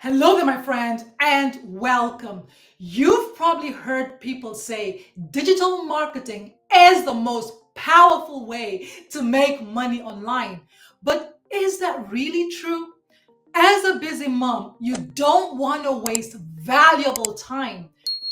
Hello there, my friend, and welcome. You've probably heard people say digital marketing is the most powerful way to make money online. But is that really true? As a busy mom, you don't want to waste valuable time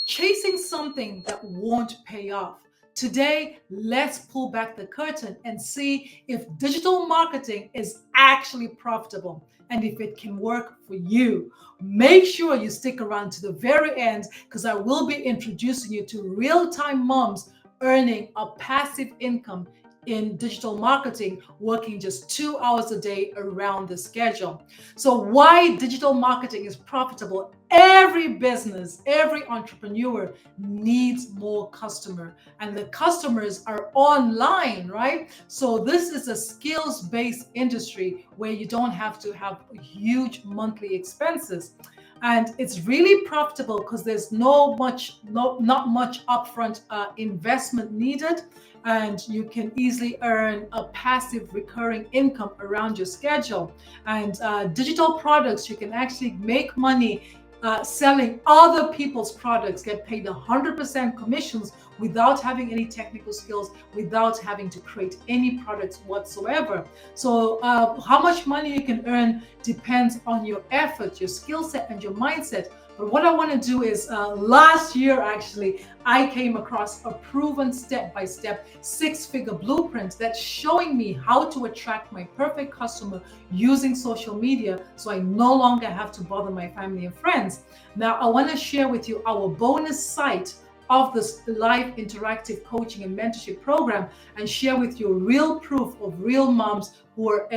chasing something that won't pay off. Today, let's pull back the curtain and see if digital marketing is actually profitable and if it can work for you. Make sure you stick around to the very end because I will be introducing you to real time moms earning a passive income in digital marketing, working just 2 hours a day around the schedule. So, why digital marketing is profitable? Every business, every entrepreneur needs more customer, and the customers are online, right? So, this is a skills-based industry where you don't have to have huge monthly expenses. And it's really profitable because there's not much upfront investment needed, and you can easily earn a passive recurring income around your schedule. And digital products, you can actually make money selling other people's products, get paid 100% commissions without having any technical skills, without having to create any products whatsoever. So how much money you can earn depends on your effort, your skill set, and your mindset. But what I want to do is last year, actually, I came across a proven step-by-step six-figure blueprint that's showing me how to attract my perfect customer using social media so I no longer have to bother my family and friends. Now, I want to share with you our bonus site of this live interactive coaching and mentorship program and share with you real proof of real moms who are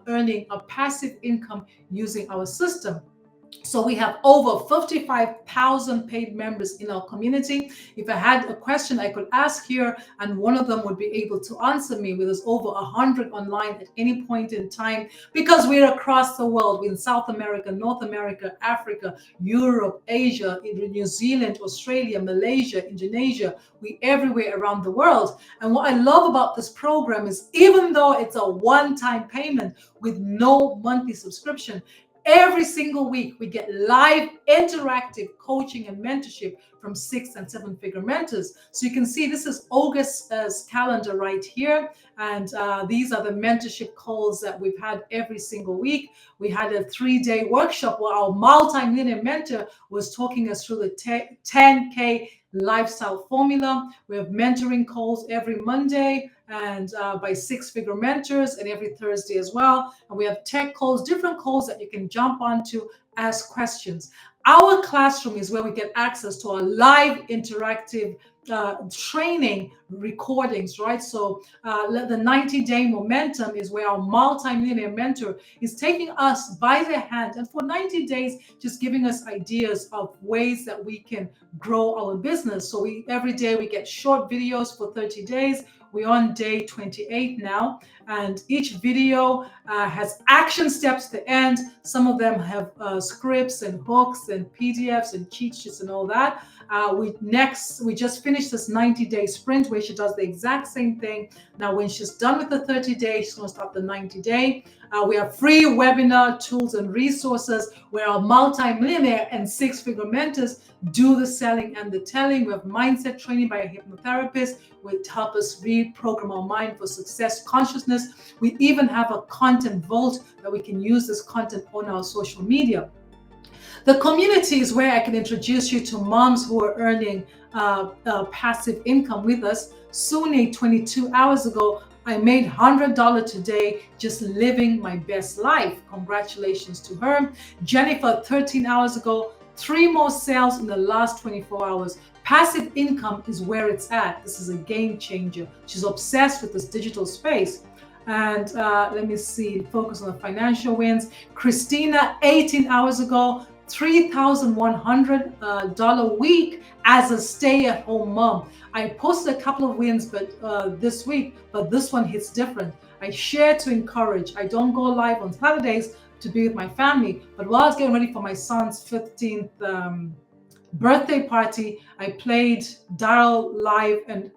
earning a passive income using our system. So we have over 55,000 paid members in our community. If I had a question I could ask here, and one of them would be able to answer me, with us over 100 online at any point in time, because we're across the world. We're in South America, North America, Africa, Europe, Asia, New Zealand, Australia, Malaysia, Indonesia. We everywhere around the world. And what I love about this program is, even though it's a one-time payment with no monthly subscription, every single week, we get live interactive coaching and mentorship from 6 and 7 figure mentors. So you can see this is August's calendar right here. And these are the mentorship calls that we've had every single week. We had a 3-day workshop where our multi-millionaire mentor was talking us through the 10K lifestyle formula. We have mentoring calls every Monday and by six-figure mentors, and every Thursday as well. And we have tech calls, different calls that you can jump onto, ask questions. Our classroom is where we get access to our live interactive training recordings, right? So the 90-day momentum is where our multi-millionaire mentor is taking us by the hand, and for 90 days just giving us ideas of ways that we can grow our business. So every day we get short videos for 30 days. We're on day 28 now, and each video has action steps to end. Some of them have scripts and hooks and PDFs and cheat sheets and all that. We just finished this 90-day sprint where she does the exact same thing. Now, when she's done with the 30 days, she's going to start the 90-day. We have free webinar tools and resources where our multi-millionaire and six-figure mentors do the selling and the telling. We have mindset training by a hypnotherapist, which help us reprogram our mind for success consciousness. We even have a content vault that we can use this content on our social media. The community is where I can introduce you to moms who are earning passive income with us. Sune, 22 hours ago, I made $100 today just living my best life. Congratulations to her. Jennifer, 13 hours ago, 3 more sales in the last 24 hours. Passive income is where it's at. This is a game changer. She's obsessed with this digital space. And let me see, focus on the financial wins. Christina, 18 hours ago, $3,100 week as a stay-at-home mom. I posted a couple of wins this week, but this one hits different. I share to encourage. I don't go live on Saturdays to be with my family, but while I was getting ready for my son's 15th birthday party, I played Daryl live, and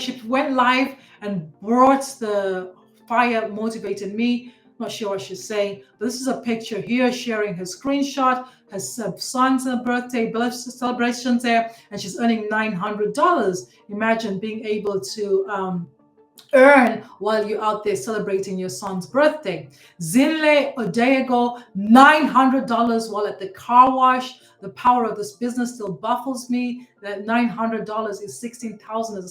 she went live and brought the fire, motivated me. Not sure what she's saying, but this is a picture here sharing her screenshot, her son's birthday celebrations there, and she's earning $900. Imagine being able to earn while you're out there celebrating your son's birthday. Zinle Odego, $900 while at the car wash. The power of this business still baffles me. That $900 is 16,000 as a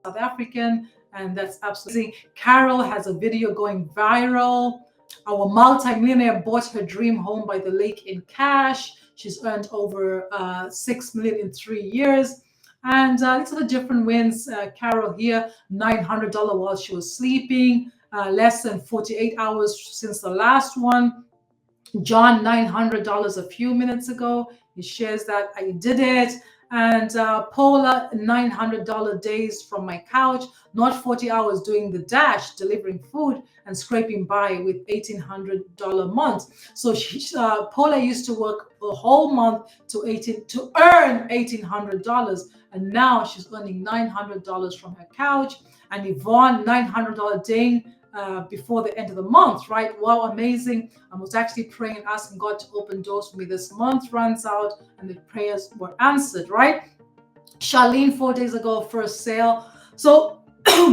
South African, and that's absolutely. Carol has a video going viral. Our multi-millionaire bought her dream home by the lake in cash. She's earned over 6 million in 3 years. And these are the different wins. Carol here, $900 while she was sleeping, less than 48 hours since the last one. John, $900 a few minutes ago. He shares that I did it. And Paula, $900 days from my couch, not 40 hours doing the dash, delivering food and scraping by with $1,800 month. So Paula used to work a whole month to earn $1,800, and now she's earning $900 from her couch. And Yvonne, $900 ding before the end of the month, right? Wow, amazing. I was actually praying and asking God to open doors for me. This month runs out and the prayers were answered, right? Charlene, 4 days ago, first sale. So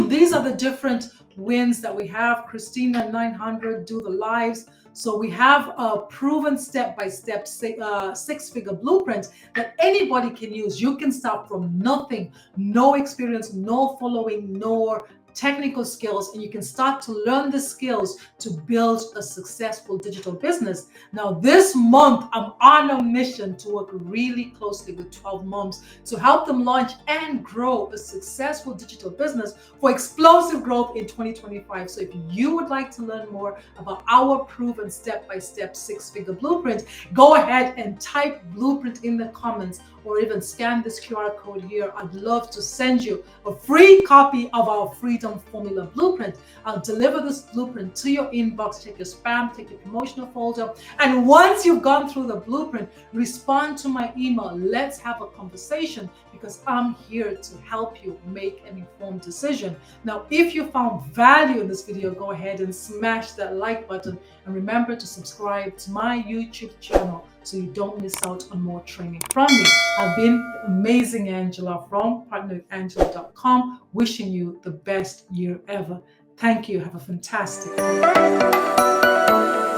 these are the different wins that we have. Christina, 900, do the lives. So we have a proven step-by-step six-figure blueprint that anybody can use. You can start from nothing, no experience, no following, no technical skills, and you can start to learn the skills to build a successful digital business. Now, this month, I'm on a mission to work really closely with 12 moms to help them launch and grow a successful digital business for explosive growth in 2025. So if you would like to learn more about our proven step-by-step six-figure blueprint, go ahead and type blueprint in the comments or even scan this QR code here. I'd love to send you a free copy of our Freedom Formula Blueprint. I'll deliver this blueprint to your inbox. Check your spam, check your promotional folder. And once you've gone through the blueprint, respond to my email. Let's have a conversation because I'm here to help you make an informed decision. Now, if you found value in this video, go ahead and smash that like button. And remember to subscribe to my YouTube channel so you don't miss out on more training from me. I've been the amazing Angela from partnerwithangela.com, wishing you the best year ever. Thank you. Have a fantastic day.